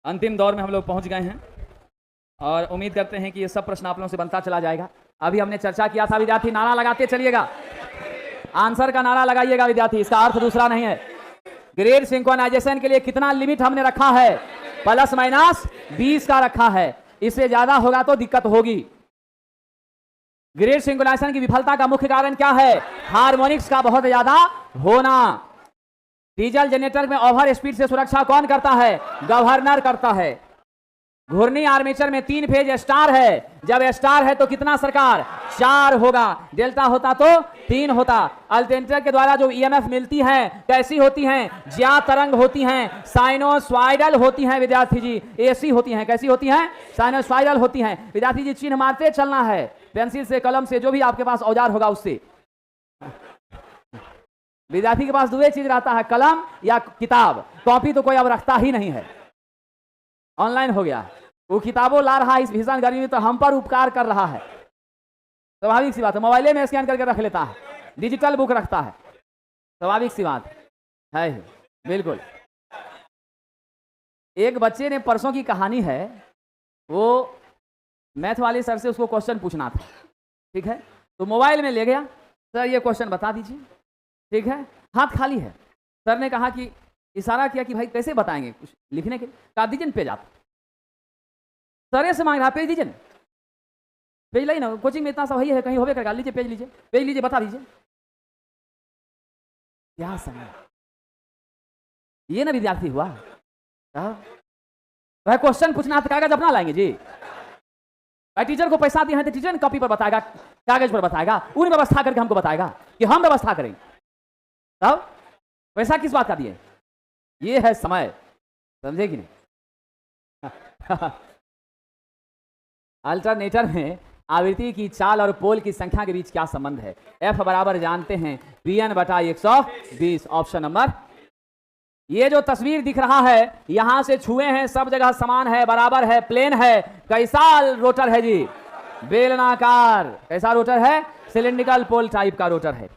अंतिम दौर में हम लोग पहुंच गए हैं और उम्मीद करते हैं कि ये सब प्रश्न आप लोगों से बनता चला जाएगा। अभी हमने चर्चा किया था, विद्यार्थी नारा लगाते चलिएगा, आंसर का नारा लगाइएगा विद्यार्थी, इसका अर्थ दूसरा नहीं है। ग्रेड सिंक्रोनाइजेशन के लिए कितना लिमिट हमने रखा है? प्लस माइनस 20 का रखा है, इससे ज्यादा होगा तो दिक्कत होगी। ग्रेड सिंक्रोनाइजेशन की विफलता का मुख्य कारण क्या है? हार्मोनिक्स का बहुत ज्यादा होना। डीजल जनरेटर में ओवर स्पीड से सुरक्षा कौन करता है? गवर्नर करता है। घूर्णी आर्मेचर में 3 फेज स्टार है, जब स्टार है तो कितना सरकार? 4 होगा, डेल्टा होता तो 3 होता। अल्टरनेटर के द्वारा जो ईएमएफ मिलती है कैसी होती हैं? ज्यादा तरंग होती हैं, साइनोसॉइडल होती हैं विद्यार्थी जी, एसी होती हैं। कैसी होती हैं? साइनोसॉइडल होती हैं। विद्यार्थी जी चिन्ह मारते चलना है, पेंसिल से, कलम से, जो भी आपके पास औजार होगा उससे। विद्यार्थी के पास दो चीज रहता है, कलम या किताब, कॉपी तो कोई अब रखता ही नहीं है, ऑनलाइन हो गया। वो किताबों ला रहा है इस भीषण गर्मी में तो हम पर उपकार कर रहा है, स्वाभाविक सी बात है। मोबाइले में स्कैन करके रख लेता है, डिजिटल बुक रखता है, स्वाभाविक सी बात है। बिल्कुल। एक बच्चे ने परसों की कहानी है, वो मैथ वाले सर से उसको क्वेश्चन पूछना था, ठीक है, तो मोबाइल में ले गया, सर ये क्वेश्चन बता दीजिए, ठीक है, हाथ खाली है। सर ने कहा कि इशारा किया कि भाई कैसे बताएंगे कुछ लिखने के, कहा दीजिए पेज आप। सर से मांग रहा पेज दीजिए, पेज लाई ना, कोचिंग में इतना सा वही है, कहीं होवे करेगा, लीजिए पेज लीजिए, पेज लीजिए, बता दीजिए। क्या समय, ये ना विद्यार्थी हुआ। भाई क्वेश्चन पूछना तो कागज अपना लाएंगे जी, भाई टीचर को पैसा दिए हैं तो टीचर ने कॉपी पर बताएगा, कागज पर बताएगा, उन व्यवस्था करके हमको बताएगा कि हम व्यवस्था करेंगे। तब पैसा किस बात का दिए? ये है समय, समझे कि नहीं? अल्टरनेटर में आवृत्ति की चाल और पोल की संख्या के बीच क्या संबंध है? F बराबर जानते हैं Pn/120। ऑप्शन नंबर, ये जो तस्वीर दिख रहा है यहां से छुए हैं, सब जगह समान है, बराबर है, प्लेन है। कैसा रोटर है जी? बेलनाकार। कैसा रोटर है? सिलिंड्रिकल पोल टाइप का रोटर है।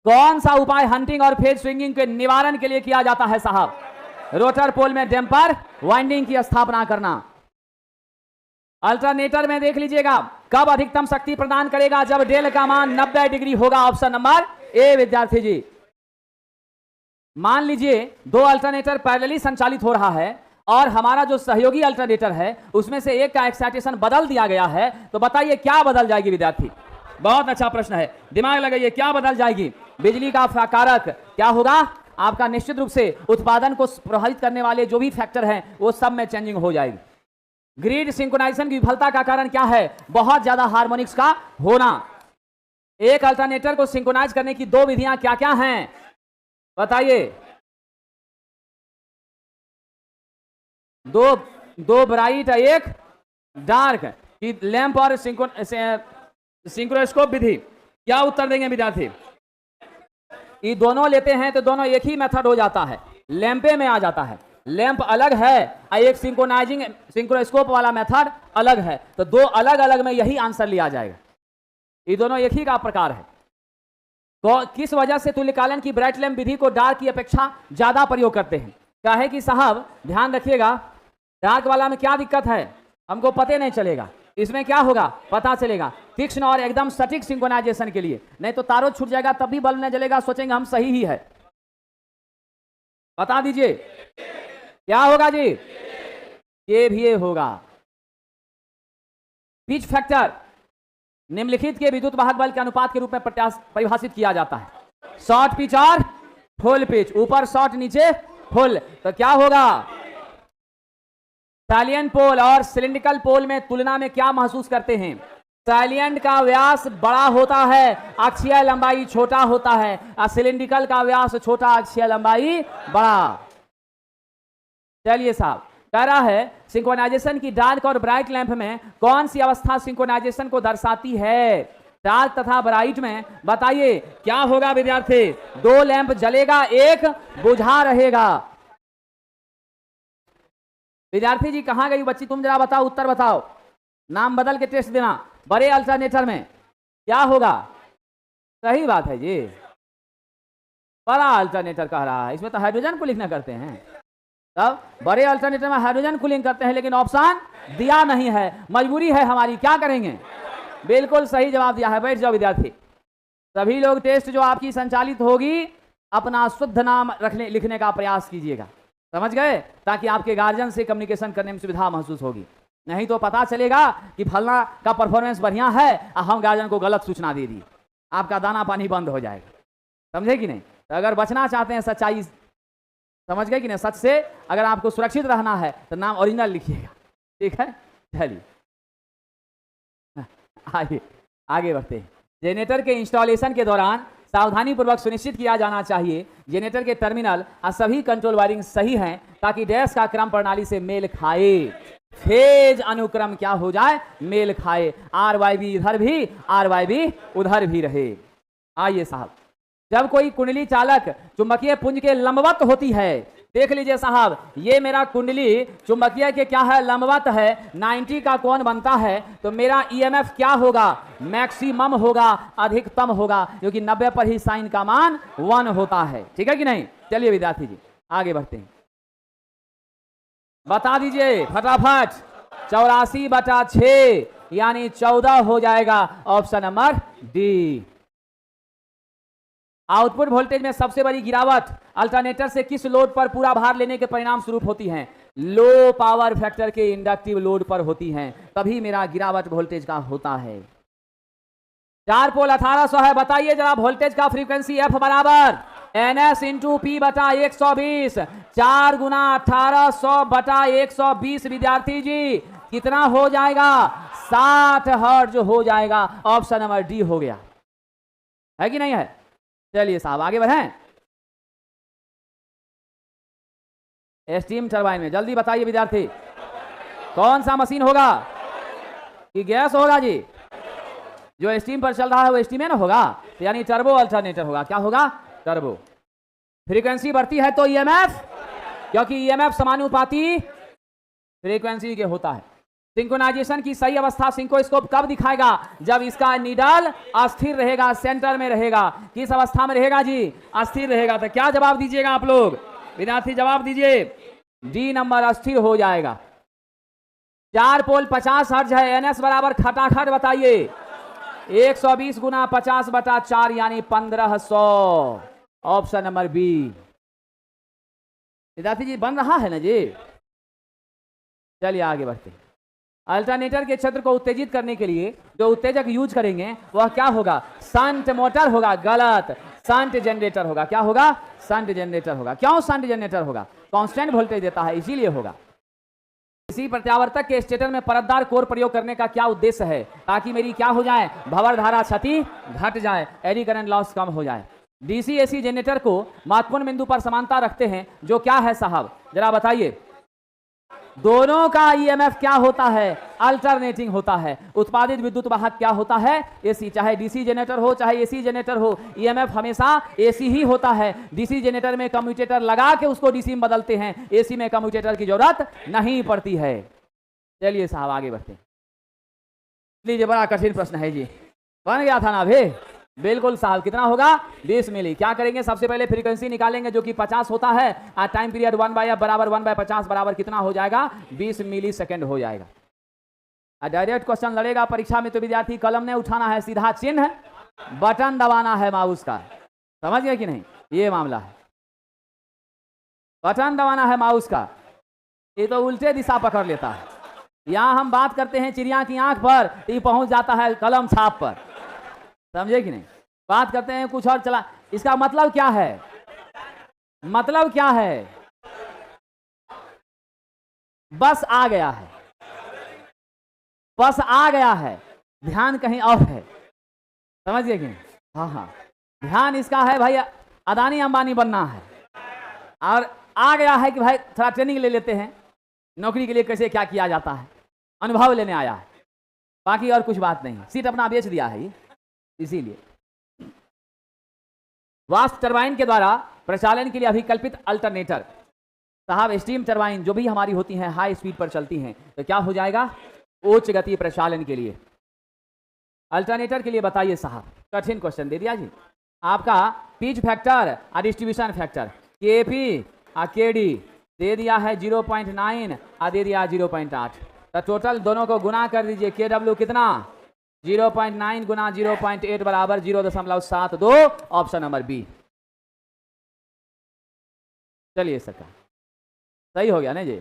कौन सा उपाय हंटिंग और फेज स्विंगिंग के निवारण के लिए किया जाता है साहब? रोटर पोल में डैम्पर वाइंडिंग की स्थापना करना। अल्टरनेटर में देख लीजिएगा, कब अधिकतम शक्ति प्रदान करेगा? जब डेल का मान 90 डिग्री होगा। ऑप्शन नंबर ए विद्यार्थी जी। मान लीजिए 2 अल्टरनेटर पैरेलली संचालित हो रहा है और हमारा जो सहयोगी अल्टरनेटर है उसमें से एक का एक्साइटेशन बदल दिया गया है, तो बताइए क्या बदल जाएगी विद्यार्थी? बहुत अच्छा प्रश्न है, दिमाग लगाइए, क्या बदल जाएगी? बिजली का कारक क्या होगा आपका? निश्चित रूप से उत्पादन को प्रभावित करने वाले जो भी फैक्टर हैं वो सब में चेंजिंग हो जाएगी। ग्रिड सिंक्रोनाइजेशन की विफलता का कारण क्या है? बहुत ज्यादा हार्मोनिक्स का होना। एक अल्टरनेटर को सिंक्रोनाइज करने की 2 विधियां क्या क्या हैं बताइए? दो ब्राइट एक डार्क, लैंप और सिंक्रोस्कोप विधि। क्या उत्तर देंगे विद्यार्थी? ये दोनों लेते हैं तो दोनों एक ही मेथड हो जाता है, लैंपे में आ जाता है। लैंप अलग है और एक सिंक्रोस्कोप वाला मेथड अलग है, तो 2 अलग अलग में यही आंसर लिया जाएगा। ये दोनों एक ही का प्रकार है। तो किस वजह से तुल्यकालन की ब्राइट लैंप विधि को डार्क की अपेक्षा ज्यादा प्रयोग करते हैं? क्या है कि साहब ध्यान रखिएगा, डार्क वाला में क्या दिक्कत है हमको पता नहीं चलेगा, इसमें क्या होगा पता चलेगा। तीक्ष्ण और एकदम सटीक सिंक्रोनाइजेशन के लिए, नहीं तो तारों छूट जाएगा तब भी बल्ब नहीं जलेगा, सोचेंगे हम सही ही है। बता दीजिए क्या होगा जी? ये भी ये होगा। पिच फैक्टर निम्नलिखित के विद्युत वाहक बल के अनुपात के रूप में परिभाषित किया जाता है। शॉर्ट पिच और फुल पिच, ऊपर शॉर्ट नीचे फुल, तो क्या होगा? सैलिएंट पोल और सिलिंड्रिकल पोल में तुलना में क्या महसूस करते हैं? सैलिएंट का व्यास बड़ा होता है, अक्षीय लंबाई छोटा होता है, और सिलिंड्रिकल का व्यास छोटा, अक्षीय लंबाई बड़ा। चलिए साहब, कह रहा है सिंक्रोनाइजेशन की डार्क और ब्राइट लैंप में कौन सी अवस्था सिंक्रोनाइजेशन को दर्शाती है? डार्क तथा ब्राइट में बताइए क्या होगा विद्यार्थी? 2 लैंप जलेगा, एक बुझा रहेगा। विद्यार्थी जी कहां गई बच्ची? तुम जरा बताओ, उत्तर बताओ, नाम बदल के टेस्ट देना। बड़े अल्टरनेटर में क्या होगा? सही बात है जी, बड़ा अल्टरनेटर कह रहा है, इसमें तो हाइड्रोजन को लिखना करते हैं। तब बड़े अल्टरनेटर में हाइड्रोजन कूलिंग करते हैं, लेकिन ऑप्शन दिया नहीं है, मजबूरी है हमारी, क्या करेंगे। बिल्कुल सही जवाब दिया है। बैठ जाओ विद्यार्थी। सभी लोग टेस्ट जो आपकी संचालित होगी अपना शुद्ध नाम लिखने का प्रयास कीजिएगा, समझ गए, ताकि आपके गार्जियन से कम्युनिकेशन करने में सुविधा महसूस होगी। नहीं तो पता चलेगा कि फलना का परफॉर्मेंस बढ़िया है और हम गार्जियन को गलत सूचना दे दी, आपका दाना पानी बंद हो जाएगा, समझे कि नहीं। तो अगर बचना चाहते हैं सच्चाई, समझ गए कि नहीं, सच से अगर आपको सुरक्षित रहना है तो नाम ओरिजिनल लिखिएगा, ठीक है। चलिए आइए आगे बढ़ते हैं। जनरेटर के इंस्टॉलेशन के दौरान सावधानी पूर्वक सुनिश्चित किया जाना चाहिए जनरेटर के टर्मिनल और सभी कंट्रोल वायरिंग सही हैं, ताकि डैश का क्रम प्रणाली से मेल खाए, फेज अनुक्रम क्या हो जाए, मेल खाए, RYB इधर भी RYB उधर भी रहे। आइए साहब, जब कोई कुंडली चालक चुंबकीय पुंज के लंबवत होती है, देख लीजिए साहब, ये मेरा कुंडली चुंबकीय के क्या है, लंबवत है, 90 का कोण बनता है, तो मेरा EMF क्या होगा, मैक्सिमम होगा, अधिकतम होगा, क्योंकि 90 पर ही साइन का मान 1 होता है, ठीक है कि नहीं। चलिए विद्यार्थी जी आगे बढ़ते हैं, बता दीजिए फटाफट। 84/6 यानी 14 हो जाएगा, option number D. Output voltage में सबसे बड़ी गिरावट अल्टरनेटर से किस लोड पर पूरा भार लेने के परिणाम स्वरूप होती है, लो पावर फैक्टर के इंडक्टिव लोड पर होती हैं, तभी मेरा गिरावट वोल्टेज का होता है। 4 पोल 1800 है, बताइए जरा वोल्टेज का फ्रीक्वेंसी F बराबर NS इंटू P बटा 120, 4 गुना 1800 बटा 120 विद्यार्थी जी कितना हो जाएगा, 60 हर्ट्ज हो जाएगा, ऑप्शन नंबर डी हो गया, है कि नहीं है। चलिए साहब आगे बढ़ें। स्टीम टरबाइन में जल्दी बताइए विद्यार्थी, कौन सा मशीन होगा कि गैस होगा जी, जो स्टीम पर चल रहा है वो स्टीम में ना होगा, तो यानी टर्बो अल्टरनेटर होगा, क्या होगा, टर्बो। फ्रीक्वेंसी बढ़ती है तो EMF, क्योंकि EMF समानुपाती फ्रीक्वेंसी के होता है। सिंक्रोनाइजेशन की सही अवस्था सिंक्रोस्कोप कब दिखाएगा, जब इसका नीडल अस्थिर रहेगा, सेंटर में रहेगा। किस अवस्था में रहेगा जी, अस्थिर रहेगा। तो क्या जवाब दीजिएगा आप लोग, विद्यार्थी जवाब दीजिए, डी नंबर अस्थिर हो जाएगा। 4 पोल 50 हर्ट्ज है, NS बराबर खटाखट बताइए, 120 गुना 50 बटा 4 यानी 1500, ऑप्शन नंबर बी। विद्यार्थी जी बन रहा है ना जी। चलिए आगे बढ़ते हैं। अल्टरनेटर के क्षेत्र को उत्तेजित करने के लिए जो उत्तेजक यूज करेंगे वह क्या होगा, शंट मोटर होगा, गलत, शंट जनरेटर होगा। क्या होगा, शंट जनरेटर होगा। क्यों शंट जनरेटर होगा, कांस्टेंट वोल्टेज देता है इसीलिए होगा। इसी प्रत्यावर्तक के स्टेटर में परतदार कोर प्रयोग करने का क्या उद्देश्य है, ताकि मेरी क्या हो जाए, भंवर धारा क्षति घट जाए, एडी करंट लॉस कम हो जाए। DC AC जनरेटर को महत्वपूर्ण बिंदु पर समानता रखते हैं, जो क्या है साहब, जरा बताइए। दोनों का EMF क्या होता है, अल्टरनेटिंग होता है। उत्पादित विद्युत वाहक क्या होता है, AC। चाहे DC जनरेटर हो चाहे AC जनरेटर हो, EMF हमेशा AC ही होता है। DC जनरेटर में कम्यूटेटर लगा के उसको DC में बदलते हैं, AC में कम्यूटेटर की जरूरत नहीं पड़ती है। चलिए साहब आगे बढ़ते हैं। लीजिए बड़ा कठिन प्रश्न है जी, बन गया था ना अभी, बिल्कुल साहब। कितना होगा, 20 मिली। क्या करेंगे, सबसे पहले फ्रीक्वेंसी निकालेंगे जो कि 50 होता है, और टाइम पीरियड 1/f बराबर 1/50 बराबर कितना हो जाएगा, 20 मिली सेकेंड हो जाएगा। डायरेक्ट क्वेश्चन लड़ेगा परीक्षा में तो विद्यार्थी कलम नहीं उठाना है, सीधा चिन्ह बटन दबाना है माउस का, समझ गए कि नहीं, ये मामला है। बटन दबाना है माउस का, ये तो उल्टे दिशा पकड़ लेता है। यहां हम बात करते हैं चिड़िया की आंख पर, ये पहुंच जाता है कलम छाप पर, समझे कि नहीं। बात करते हैं कुछ और चला, इसका मतलब क्या है, मतलब क्या है, बस आ गया है, बस आ गया है, ध्यान कहीं और है, समझ गए कि नहीं। हाँ हाँ, ध्यान इसका है भाई अदानी अंबानी बनना है, और आ गया है कि भाई थोड़ा ट्रेनिंग ले लेते हैं, नौकरी के लिए कैसे क्या किया जाता है, अनुभव लेने आया है, बाकी और कुछ बात नहीं। सीट अपना बेच दिया है ये, इसीलिए। वाष्प टरबाइन के द्वारा प्रचालन के लिए अभिकल्पित अल्टरनेटर साहब, स्टीम टरबाइन जो भी हमारी होती हैं हाई स्पीड पर चलती हैं, तो क्या हो जाएगा, उच्च गति प्रचालन के लिए अल्टरनेटर के लिए बताइए साहब। कठिन क्वेश्चन दे दिया जी आपका। पिच फैक्टर और डिस्ट्रीब्यूशन फैक्टर, KP और KD दे दिया है 0.9 और दे दिया 0.8, तो टोटल दोनों को गुना कर दीजिए। KW कितना 0.9 गुना 0.8 बराबर 0.72। Option number B. चलिए इसका सही हो गया ना जी।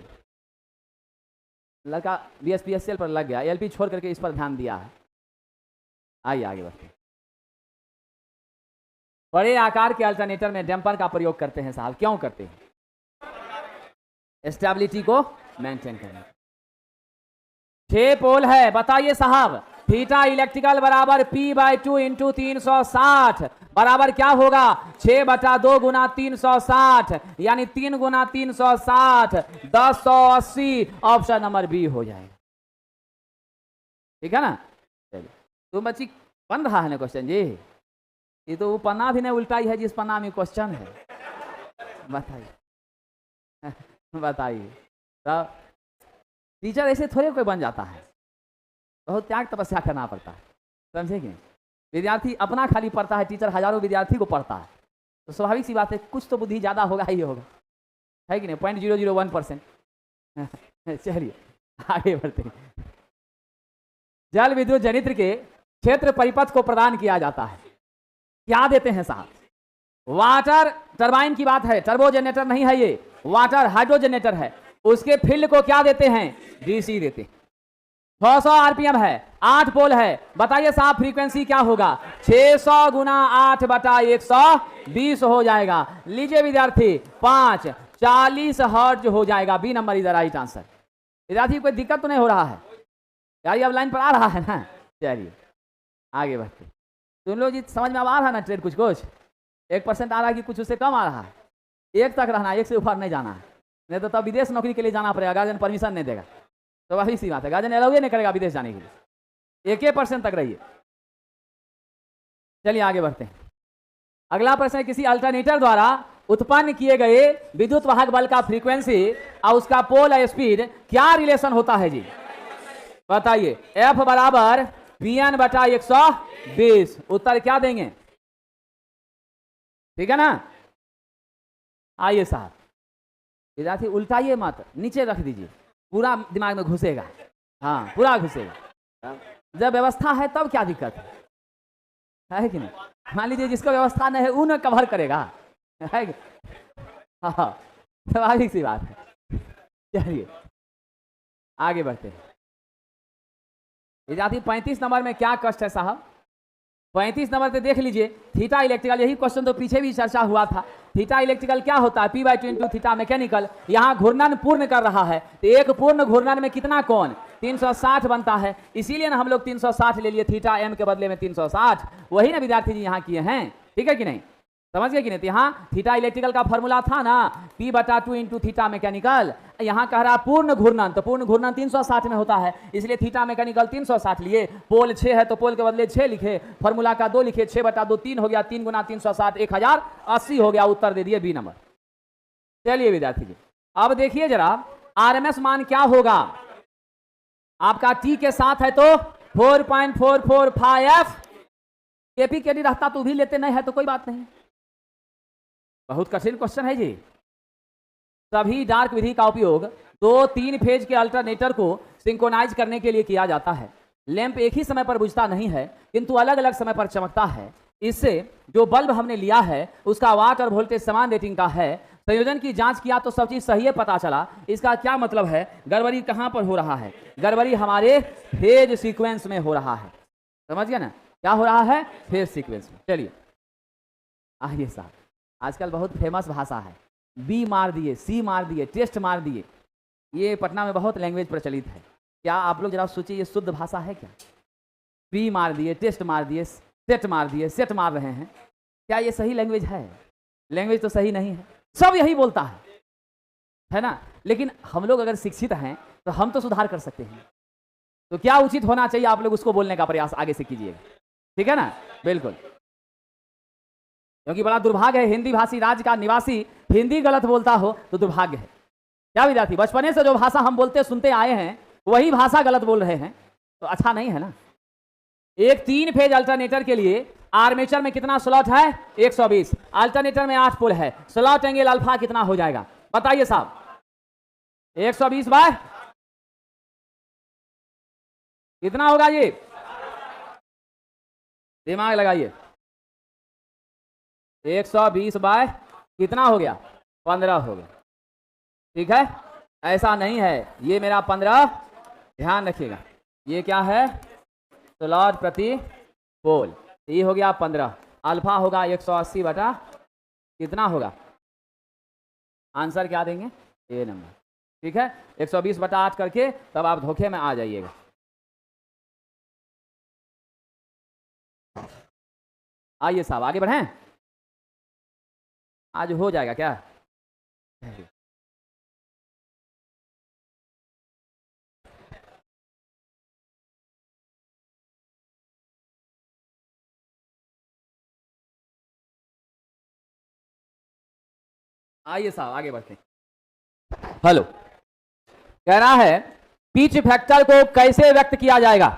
लड़का BSPSL पर लग गया, LP छोड़ करके इस पर ध्यान दिया है। आइए आगे बढ़ते हैं। बड़े आकार के अल्टरनेटर में डैम्पर का प्रयोग करते हैं साहब, क्यों करते हैं? स्टेबिलिटी को मेंटेन करने। 6 पोल है, बताइए साहब। थीटा इलेक्ट्रिकल बराबर P/2 इंटू 360 बराबर क्या होगा 6/2 गुना 360, यानी 3 गुना 360 1080। ऑप्शन नंबर बी हो जाएगा। ठीक है ना? चलिए तो बच्ची बन रहा है ना क्वेश्चन जी। ये तो वो पन्ना भी नहीं उल्टाई है जिस पन्ना में क्वेश्चन है। बताइए बताइए। तो टीचर ऐसे थोड़े कोई बन जाता है, बहुत त्याग तपस्या करना पड़ता है, समझे कि नहीं? विद्यार्थी अपना खाली पढ़ता है, टीचर हजारों विद्यार्थी को पढ़ता है, तो स्वाभाविक सी बात है कुछ तो बुद्धि ज़्यादा होगा ही होगा, है कि नहीं? 0.001%। चलिए आगे बढ़ते हैं। जल विद्युत जनित्र के क्षेत्र परिपथ को प्रदान किया जाता है, क्या देते हैं साहब? वाटर टरबाइन की बात है, टर्बो जनरेटर नहीं है ये, वाटर हाइड्रो जनरेटर है। उसके फील्ड को क्या देते हैं? DC देते हैं। 600 RPM है, 8 पोल है, बताइए साहब फ्रीक्वेंसी क्या होगा? 600 गुना 8/120 हो जाएगा। लीजिए विद्यार्थी 5 40 हर्ट्ज हो जाएगा। B number is the right answer. विद्यार्थी कोई दिक्कत तो नहीं हो रहा है यार? ये अब लाइन पर आ रहा है ना? चलिए आगे बढ़ते। सुन लो जी, समझ में अब आ रहा है ना ट्रेड? कुछ 1% आ रहा है कि कुछ उससे कम आ रहा है? 1 तक रहना, 1 से ऊपर नहीं जाना है, नहीं तो तब विदेश नौकरी के लिए जाना पड़ेगा, गार्जियन परमिशन नहीं देगा। तो वही सी बात है, गार्जियन अलाउ नहीं करेगा विदेश जाने के लिए। 1% तक रहिए। चलिए आगे बढ़ते हैं। अगला प्रश्न है, किसी अल्टरनेटर द्वारा उत्पन्न किए गए विद्युत वाहक बल का फ्रीक्वेंसी और उसका पोल स्पीड क्या रिलेशन होता है जी? बताइए। F बराबर Pn/120। उत्तर क्या देंगे? ठीक है ना? आइए साहब, विद्यार्थी उल्टाइए मत, नीचे रख दीजिए, पूरा दिमाग में घुसेगा। हाँ पूरा घुसेगा। जब व्यवस्था है तब क्या दिक्कत है कि नहीं? मान लीजिए जिसका व्यवस्था नहीं है उन्हें कवर करेगा, है कि? हाँ स्वाभाविक सी बात है। चलिए आगे बढ़ते हैं। विद्यार्थी 35 नंबर में क्या कष्ट है साहब? 35 नंबर पे देख लीजिए, थीटा इलेक्ट्रिकल, यही क्वेश्चन तो पीछे भी चर्चा हुआ था। थीटा इलेक्ट्रिकल क्या होता है? P/2 into theta mechanical. यहाँ घूर्णन पूर्ण कर रहा है, तो एक पूर्ण घूर्णन में कितना कोण? 360 बनता है, इसीलिए ना हम लोग 360 ले लिए, थीटा m के बदले में 360। वही ना विद्यार्थी जी यहाँ किए हैं, ठीक है कि नहीं? समझ गए कि नहीं? तो यहाँ थीटा इलेक्ट्रिकल का फॉर्मूला था ना P/2 इंटू थीटा मैकेनिकल। यहाँ कह रहा पूर्ण घूर्णन, तो पूर्ण घूर्णन 360 में होता है, इसलिए थीटा मैकेनिकल 360 लिए। पोल 6 है तो पोल के बदले 6 लिखे, फॉर्मूला का 2 लिखे, 6/2 3 हो गया, 3 गुना 360 1080 हो गया। उत्तर दे दिए बी नंबर। चलिए विद्यार्थी जी अब देखिए जरा RMS मान क्या होगा आपका? T के साथ है तो 4.445F। KP/KD रहता तो भी लेते, नहीं है तो कोई बात नहीं। बहुत कठिन क्वेश्चन है जी। सभी डार्क विधि का उपयोग 2-3 फेज के अल्टरनेटर को सिंक्रोनाइज करने के लिए किया जाता है। लैंप एक ही समय पर बुझता नहीं है किंतु अलग अलग समय पर चमकता है। इससे जो बल्ब हमने लिया है उसका वाट और वोल्टेज समान रेटिंग का है। संयोजन की जांच किया तो सब चीज सही है पता चला। इसका क्या मतलब है? गड़बड़ी कहां पर हो रहा है? गड़बड़ी हमारे फेज सीक्वेंस में हो रहा है। समझ गया ना? क्या हो रहा है? फेज सीक्वेंस में। चलिए आइए साहब, आजकल बहुत फेमस भाषा है, बी मार दिए, सी मार दिए, टेस्ट मार दिए। ये पटना में बहुत लैंग्वेज प्रचलित है। क्या आप लोग जरा सोचिए ये शुद्ध भाषा है क्या? बी मार दिए, टेस्ट मार दिए, सेट मार दिए, सेट मार रहे हैं। क्या ये सही लैंग्वेज है? लैंग्वेज तो सही नहीं है, सब यही बोलता है ना? लेकिन हम लोग अगर शिक्षित हैं तो हम तो सुधार कर सकते हैं। तो क्या उचित होना चाहिए आप लोग उसको बोलने का प्रयास आगे से कीजिएगा, ठीक है ना? बिल्कुल, क्योंकि बड़ा दुर्भाग्य है हिंदी भाषी राज्य का निवासी हिंदी गलत बोलता हो तो दुर्भाग्य है। क्या विद्यार्थी, बचपने से जो भाषा हम बोलते सुनते आए हैं वही भाषा गलत बोल रहे हैं तो अच्छा नहीं है ना? एक 3 फेज अल्टरनेटर के लिए आर्मेचर में कितना स्लॉट है? 120। अल्टरनेटर में 8 पोल है, स्लॉट एंगल अल्फा कितना हो जाएगा? बताइए साहब। 120 बाय कितना होगा ये, दिमाग लगाइए। 120 बाय कितना हो गया, 15 हो गया। ठीक है, ऐसा नहीं है, ये मेरा 15, ध्यान रखिएगा, ये क्या है, स्लॉट प्रति पोल, ये हो गया 15। अल्फा होगा 180 बटा कितना होगा, आंसर क्या देंगे, ए नंबर। ठीक है, 120 बटा 8 करके तब आप धोखे में आ जाइएगा। आइए साहब आगे बढ़ें, आज हो जाएगा क्या। आइए साहब आगे बढ़ते हैं। हेलो, कह रहा है पिच फैक्टर को कैसे व्यक्त किया जाएगा,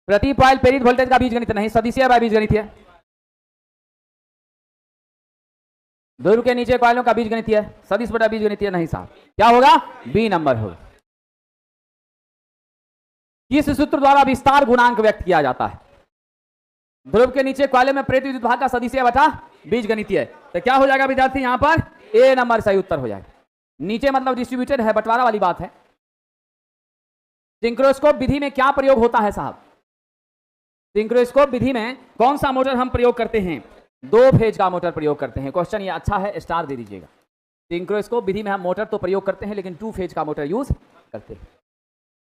प्रति कॉइल प्रेरित वोल्टेज का बीजगणित नहीं, सदिशीय बाय बीजगणित है। ध्रुव के नीचे कॉइलों का बीजगणित है, सदिश बटा बीजगणित नहीं साहब, क्या होगा, बी नंबर होगा। किस सूत्र द्वारा विस्तार गुणांक व्यक्त किया जाता है, ध्रुव के नीचे कॉइल में प्रेरित विद्युत भाग का सदिशीय बटा बीजगणितीय है, तो क्या हो जाएगा विद्यार्थी, यहां पर ए नंबर सही उत्तर हो जाएगा। नीचे मतलब डिस्ट्रीब्यूटेड है, बंटवारा वाली बात है। सिंक्रोस्कोप विधि में क्या प्रयोग होता है साहब, सिंक्रोस्कोप विधि में कौन सा मोटर हम प्रयोग करते हैं, 2 फेज का मोटर प्रयोग करते हैं। क्वेश्चन ये अच्छा है, स्टार दे दीजिएगा। सिंक्रोस्कोप विधि में हम मोटर तो प्रयोग करते हैं लेकिन 2 फेज का मोटर यूज करते हैं।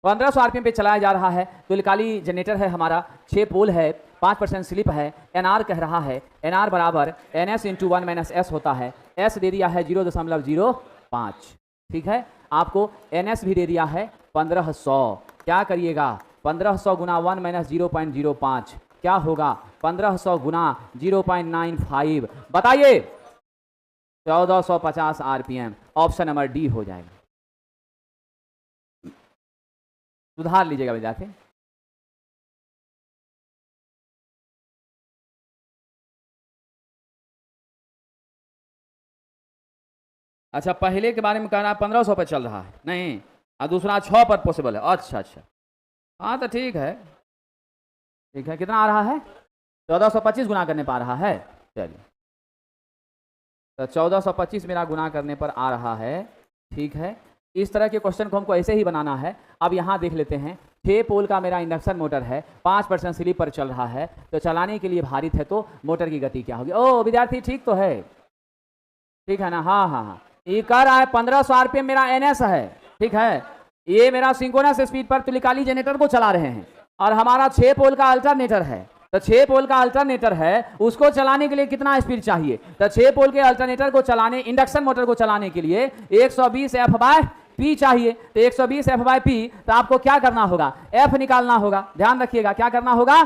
1500 आरपीएम पे चलाया जा रहा है, तुल्यकाली जनरेटर है हमारा, 6 पोल है, 5% स्लिप है, एनआर कह रहा है, एनआर बराबर एनएस इंटू 1 - एस होता है, एस दे दिया है 0.05। ठीक है, आपको एनएस भी दे दिया है 1500, क्या करिएगा, 1500 गुना 1 - 0.05 क्या होगा, 1500 गुना 0.95, बताइए 1450 आरपीएम। ऑप्शन नंबर डी हो जाएगा, सुधार लीजिएगा विद्यार्थी। अच्छा, पहले के बारे में कहना 1500 पर चल रहा है, नहीं, और दूसरा 6 पर पॉसिबल है। अच्छा अच्छा, हाँ तो ठीक है, ठीक है, कितना आ रहा है, 1425 गुना करने पर आ रहा है। चलिए, तो 1425 मेरा गुना करने पर आ रहा है। ठीक है, इस तरह के क्वेश्चन को हमको ऐसे ही बनाना है। अब यहाँ देख लेते हैं, 6 पोल का मेरा इंडक्शन मोटर है, 5% स्लिप पर चल रहा है, तो चलाने के लिए भारित है, तो मोटर की गति क्या होगी। ओ विद्यार्थी ठीक तो है, ठीक है ना, हाँ हाँ हाँ, ये कह रहा है 1500 आरपीएम मेरा एनएस है। ठीक है, ये मेरा सिंक्रोनस स्पीड पर तुल्यकाली जनरेटर को चला रहे हैं, और हमारा 6 पोल का अल्टरनेटर है, तो 6 पोल का अल्टरनेटर है, उसको चलाने के लिए कितना स्पीड चाहिए, तो 6 पोल के अल्टरनेटर को चलाने, इंडक्शन मोटर को चलाने के लिए 120 F/P चाहिए। तो 120 F/P, तो आपको क्या करना होगा, F निकालना होगा। ध्यान रखिएगा, क्या करना होगा,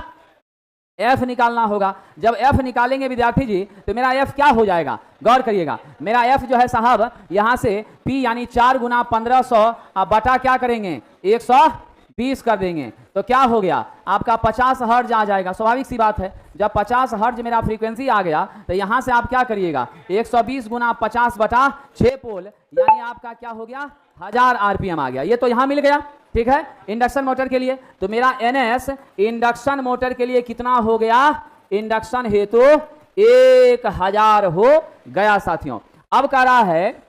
F निकालना होगा। जब F निकालेंगे विद्यार्थी जी, तो मेरा F क्या हो जाएगा, गौर करिएगा, मेरा F जो है साहब, यहां से P यानी 4 गुना 1500 बटा क्या करेंगे, 120 कर देंगे, तो क्या हो गया, आपका 50 हर्ज आ जाएगा। स्वाभाविक सी बात है, जब 50 हर्ज मेरा फ्रीक्वेंसी आ गया, तो यहां से आप क्या करिएगा, 120 गुना 50 बटा 6 पोल, यानी आपका क्या हो गया, 1000 आरपीएम आ गया। ये तो यहां मिल गया। ठीक है, इंडक्शन मोटर के लिए, तो मेरा एनएस इंडक्शन मोटर के लिए कितना हो गया, इंडक्शन हेतु 1000 हो गया साथियों। अब कह रहा है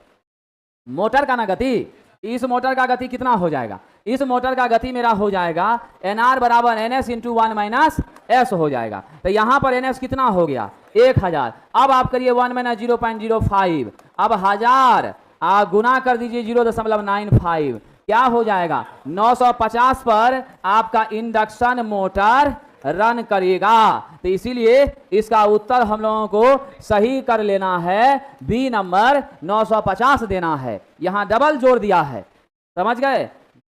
मोटर का ना गति, इस मोटर का गति कितना हो जाएगा, इस मोटर का गति मेरा हो जाएगा एनआर बराबर एनएस इंटू 1 - एस हो जाएगा। तो यहां पर एनएस कितना हो गया, 1000। अब आप करिए 1 - 0.05, अब 1000 गुना कर दीजिए 0.95, क्या हो जाएगा, 950 पर आपका इंडक्शन मोटर रन करेगा। तो इसीलिए इसका उत्तर हम लोगों को सही कर लेना है, बी नंबर 950 देना है। यहां डबल जोड़ दिया है, समझ गए,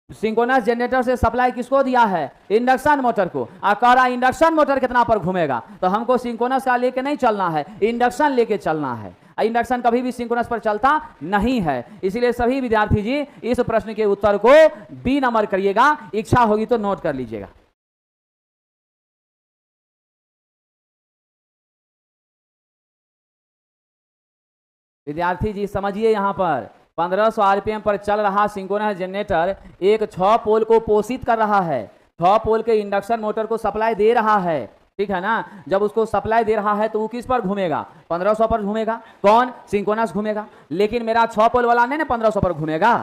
सिंक्रोनस जनरेटर से सप्लाई किसको दिया है, इंडक्शन मोटर को। कह रहा इंडक्शन मोटर कितना पर घूमेगा, तो हमको सिंक्रोनस का लेके नहीं चलना है, इंडक्शन लेके चलना है। इंडक्शन कभी भी सिंक्रोनस पर चलता नहीं है, इसलिए सभी विद्यार्थी जी इस प्रश्न के उत्तर को बी नंबर करिएगा। इच्छा होगी तो नोट कर लीजिएगा। विद्यार्थी जी समझिए, यहां पर 1500 आरपीएम पर चल रहा सिंक्रोनस जनरेटर एक 6 पोल को पोषित कर रहा है, 6 पोल के इंडक्शन मोटर को सप्लाई दे रहा है, ठीक है ना। जब उसको सप्लाई दे रहा है तो वो किस पर घूमेगा, 1500 पर घूमेगा। कौन, सिंक्रोनस घूमेगा। लेकिन मेरा 6 पोल वाला नहीं ना 1500 पर घूमेगा,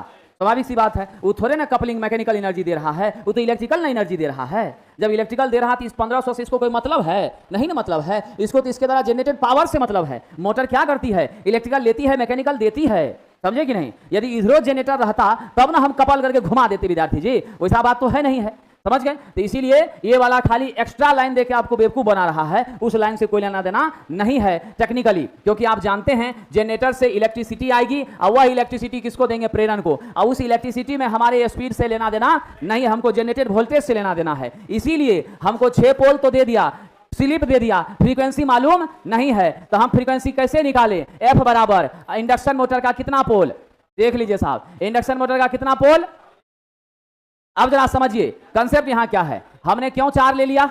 स्वाभाविक सी बात है। वो थोड़े ना कपलिंग मैकेनिकल एनर्जी दे रहा है, वो तो इलेक्ट्रिकल ना एनर्जी दे रहा है। जब इलेक्ट्रिकल दे रहा तो इस 1500 से इसको कोई मतलब है नहीं ना, मतलब है इसको तो इसके द्वारा जनरेटेड पावर से मतलब है। मोटर क्या करती है, इलेक्ट्रिकल लेती है, मैकेनिकल देती है, समझे कि नहीं। यदि इधरो जनरेटर रहता तब ना हम कपल करके घुमा देते विद्यार्थी जी, वैसा बात तो है नहीं है, समझ गए। तो इसीलिए ये वाला खाली एक्स्ट्रा लाइन देके आपको बेवकूफ बना रहा है, उस लाइन से कोई लेना देना नहीं है टेक्निकली। क्योंकि आप जानते हैं जनरेटर से इलेक्ट्रिसिटी आएगी और वह इलेक्ट्रिसिटी किसको देंगे, प्रेरण को, और उस इलेक्ट्रिसिटी में हमारे स्पीड से लेना देना नहीं, हमको जनरेटेड वोल्टेज से लेना देना है। इसीलिए हमको 6 पोल तो दे दिया, स्लिप दे दिया, फ्रीक्वेंसी मालूम नहीं है, तो हम फ्रीक्वेंसी कैसे निकालें। एफ बराबर इंडक्शन मोटर का कितना पोल, देख लीजिए साहब, इंडक्शन मोटर का कितना पोल। अब जरा समझिए कंसेप्ट यहां क्या है, हमने क्यों 4 ले लिया,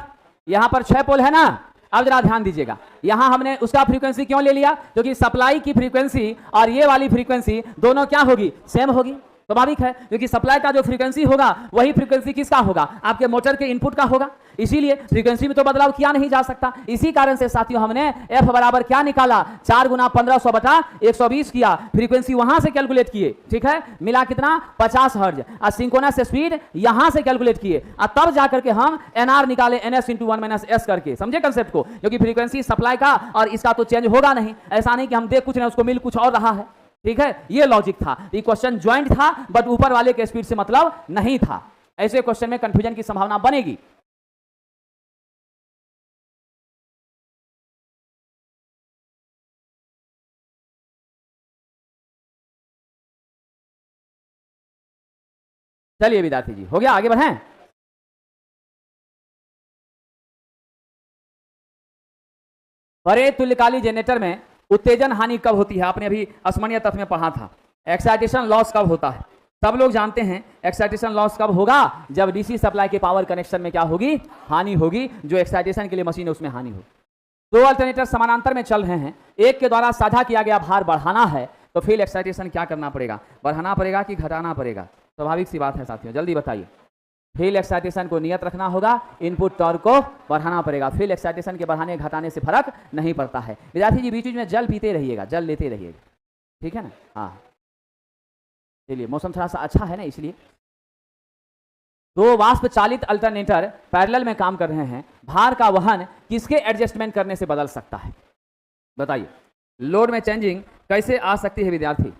यहां पर 6 पोल है ना। अब जरा ध्यान दीजिएगा, यहां हमने उसका फ्रीक्वेंसी क्यों ले लिया, क्योंकि सप्लाई की फ्रीक्वेंसी और ये वाली फ्रीक्वेंसी दोनों क्या होगी, सेम होगी। स्वाभाविक है, क्योंकि सप्लाई का जो फ्रीक्वेंसी होगा वही फ्रीक्वेंसी किसका होगा, आपके मोटर के इनपुट का होगा। इसीलिए फ्रीक्वेंसी में तो बदलाव किया नहीं जा सकता। इसी कारण से साथियों हमने एफ बराबर क्या निकाला, 4 गुना 1500 बटा 120 किया, फ्रीक्वेंसी वहां से कैलकुलेट किए, ठीक है, मिला कितना 50 हर्ट्ज, और सिंक्रोनस स्पीड यहां से कैलकुलेट किए, और तब जाकर के हम एनआर निकाले, ns × 1 - s करके। समझे कंसेप्ट को, क्योंकि फ्रीक्वेंसी सप्लाई का और इसका तो चेंज होगा नहीं, ऐसा नहीं कि हम देख कुछ नहीं उसको मिल कुछ और रहा है, ठीक है। ये लॉजिक था, ये क्वेश्चन ज्वाइंट था, बट ऊपर वाले के स्पीड से मतलब नहीं था। ऐसे क्वेश्चन में कंफ्यूजन की संभावना बनेगी। चलिए विद्यार्थी जी, हो गया, आगे बढ़ें। बड़े तुल्यकाली जनरेटर में उत्तेजन हानि कब होती है, आपने अभी स्मरणीय तत्व में पढ़ा था। एक्साइटेशन लॉस कब होता है, सब लोग जानते हैं। एक्साइटेशन लॉस कब होगा, जब डीसी सप्लाई के पावर कनेक्शन में क्या होगी, हानि होगी, जो एक्साइटेशन के लिए मशीन है उसमें हानि होगी। 2 अल्टरनेटर समानांतर में चल रहे हैं, एक के द्वारा साझा किया गया भार बढ़ाना है, तो फील्ड एक्साइटेशन क्या करना पड़ेगा, बढ़ाना पड़ेगा कि घटाना पड़ेगा। स्वाभाविक सी बात है साथियों, जल्दी बताइए। फील्ड एक्साइटेशन को नियत रखना होगा, इनपुट टॉर्क को बढ़ाना पड़ेगा। फील्ड एक्साइटेशन के बढ़ाने घटाने से फर्क नहीं पड़ता है। विद्यार्थी जी बीच बीच में जल पीते रहिएगा, जल लेते रहिएगा, ठीक है ना। हाँ चलिए, मौसम थोड़ा सा अच्छा है ना, इसलिए। 2 वाष्प चालित अल्टरनेटर पैरेलल में काम कर रहे हैं, भार का वहन किसके एडजस्टमेंट करने से बदल सकता है, बताइए। लोड में चेंजिंग कैसे आ सकती है विद्यार्थी,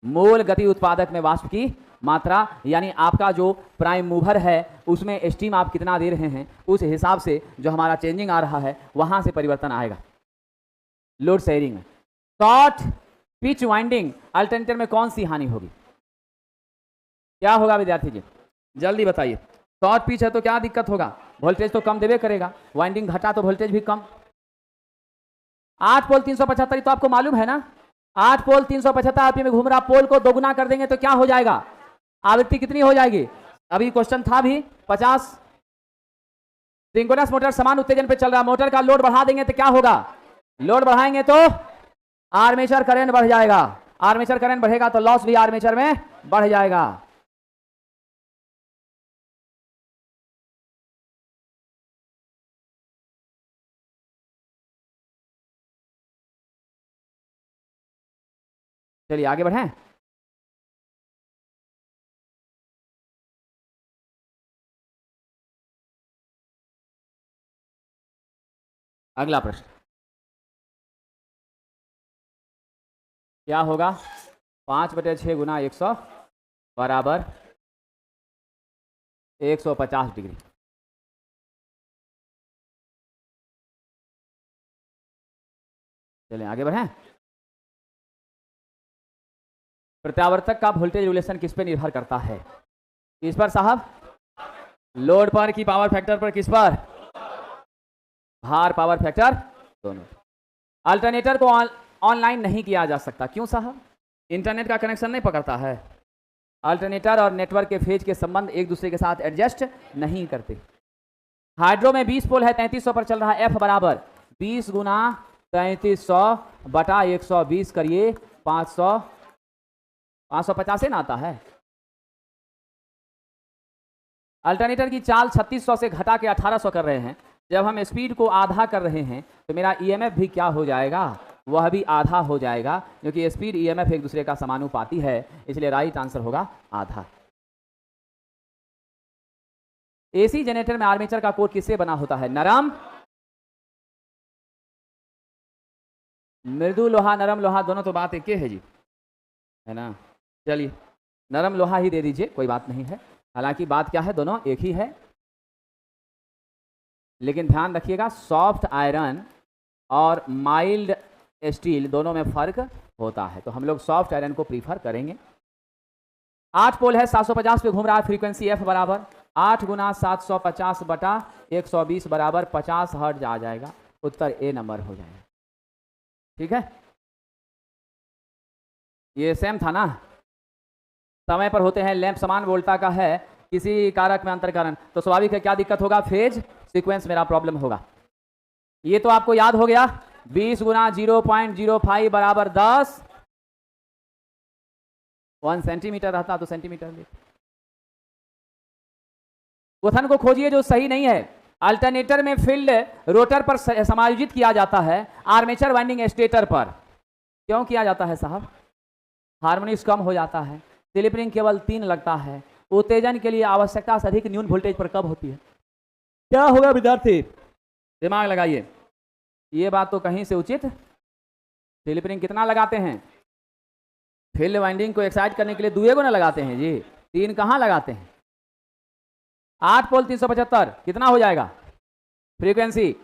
मूल गति उत्पादक में वाष्प की मात्रा, यानी आपका जो प्राइम मूवर है उसमें स्टीम आप कितना दे रहे हैं, उस हिसाब से जो हमारा चेंजिंग आ रहा है वहां से परिवर्तन आएगा। लोड शेयरिंग में शॉर्ट पिच वाइंडिंग अल्टरनेटर में कौन सी हानि होगी, क्या होगा विद्यार्थी जी, जल्दी बताइए। शॉर्ट पिच है तो क्या दिक्कत होगा, वोल्टेज तो कम देवे करेगा, वाइंडिंग घटा तो वोल्टेज भी कम। 8 पोल 375 तो आपको मालूम है ना, 8 पोल 375 आरपीएम में घूम रहा, पोल को दोगुना कर देंगे तो क्या हो जाएगा, आवृत्ति कितनी हो जाएगी। अभी क्वेश्चन था भी 50। सिंक्रोनस मोटर समान उत्तेजन पे चल रहा, मोटर का लोड बढ़ा देंगे तो क्या होगा, लोड बढ़ाएंगे तो आर्मेचर करंट बढ़ जाएगा, आर्मेचर करंट बढ़ेगा तो लॉस भी आर्मेचर में बढ़ जाएगा। चलिए आगे बढ़ें। अगला प्रश्न क्या होगा, 5/6 गुना 100 बराबर 150 डिग्री। चलें आगे बढ़ें। प्रत्यावर्तक का वोल्टेज रेगुलेशन किस पर निर्भर करता है, किस पर साहब, लोड पर की पावर फैक्टर पर, किस पर, भार पावर फैक्टर दोनों। अल्टरनेटर को ऑनलाइन नहीं किया जा सकता, क्यों साहब, इंटरनेट का कनेक्शन नहीं पकड़ता है। अल्टरनेटर और नेटवर्क के फेज के संबंध एक दूसरे के साथ एडजस्ट नहीं करते। हाइड्रो में 20 पोल है, 3300 पर चल रहा है, एफ बराबर 20 गुना 3300 बटा 120 करिए 500 550 से ना आता है। अल्टरनेटर की चाल 3600 से घटा के 1800 कर रहे हैं। जब हम स्पीड को आधा कर रहे हैं तो मेरा ईएमएफ भी क्या हो जाएगा, वह भी आधा हो जाएगा, क्योंकि स्पीड ईएमएफ एक दूसरे का समानुपाती है, इसलिए राइट आंसर होगा आधा। एसी जनरेटर में आर्मेचर का कोर किससे बना होता है? नरम, मृदु लोहा, नरम लोहा, दोनों तो बात एक ही है जी, है ना। चलिए नरम लोहा ही दे दीजिए, कोई बात नहीं है। हालांकि बात क्या है, दोनों एक ही है, लेकिन ध्यान रखिएगा सॉफ्ट आयरन और माइल्ड स्टील दोनों में फर्क होता है, तो हम लोग सॉफ्ट आयरन को प्रीफर करेंगे। 8 पोल है, 750 पे घूम रहा है, फ्रीक्वेंसी एफ बराबर 8 गुना 750 बटा 120 बराबर 50 हर्ट्ज आ जाएगा। उत्तर ए नंबर हो जाएगा। ठीक है, ये सेम था ना। समय पर होते हैं, लैंप समान वोल्टा का है, किसी कारक में अंतर कारण, तो स्वाभाविक है क्या दिक्कत होगा, फेज सीक्वेंस मेरा प्रॉब्लम होगा। ये तो आपको याद हो गया। 20 गुना 0.05 बराबर 10, 1 सेंटीमीटर रहता तो सेंटीमीटर ले। क्वेश्चन को खोजिए जो सही नहीं है। अल्टरनेटर में फील्ड रोटर पर समायोजित किया जाता है, आर्मेचर वाइंडिंग स्टेटर पर क्यों किया जाता है साहब? हार्मोनिक्स कम हो जाता है, स्लिप रिंग केवल 3 लगता है, उत्तेजन के लिए आवश्यकता से अधिक न्यून वोल्टेज पर कब होती है? क्या होगा विद्यार्थी? दिमाग लगाइए, ये बात तो कहीं से उचित। स्लिप रिंग कितना लगाते हैं? फील्ड वाइंडिंग को एक्साइट करने के लिए 2 गुना लगाते हैं जी, 3 कहाँ लगाते हैं? 8 पोल 375 कितना हो जाएगा? फ्रीक्वेंसी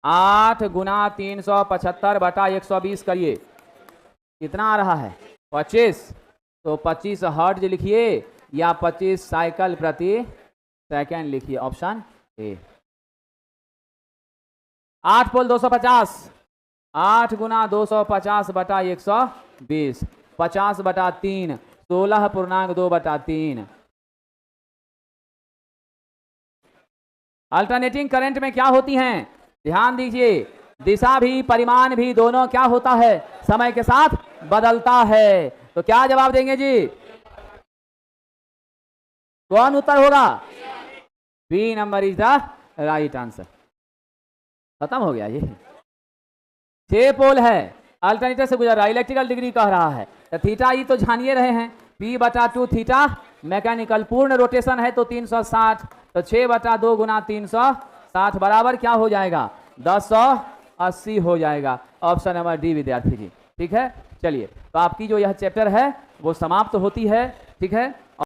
8 गुना 375 बटा 120 करिए, कितना आ रहा है? 25। तो 25 हर्ट्ज लिखिए या 25 साइकिल प्रति सेकंड लिखिए, ऑप्शन ए। 8 पोल 250, 8 गुना 250 बटा 120, 50 बटा 3, 16.2 बटा 3। अल्टरनेटिंग करंट में क्या होती हैं? ध्यान दीजिए, दिशा भी परिमाण भी दोनों क्या होता है, समय के साथ बदलता है। तो क्या जवाब देंगे जी? कौन उत्तर होगा? B number is the right answer. खत्म हो गया ये। 6 पोल है, अल्टरनेटर से गुजर रहा है, इलेक्ट्रिकल डिग्री कह रहा है, तो थीटा ई तो जानिए रहे हैं, P बटा 2 थीटा, मैकेनिकल पूर्ण रोटेशन है तो 360, तो 6 बटा 2 गुना 360 बराबर क्या हो जाएगा? 1080 हो जाएगा। ऑप्शन नंबर डी विद्यार्थी जी। ठीक है, चलिए तो आपकी जो यह चैप्टर है वो समाप्त होती है। ठीक है।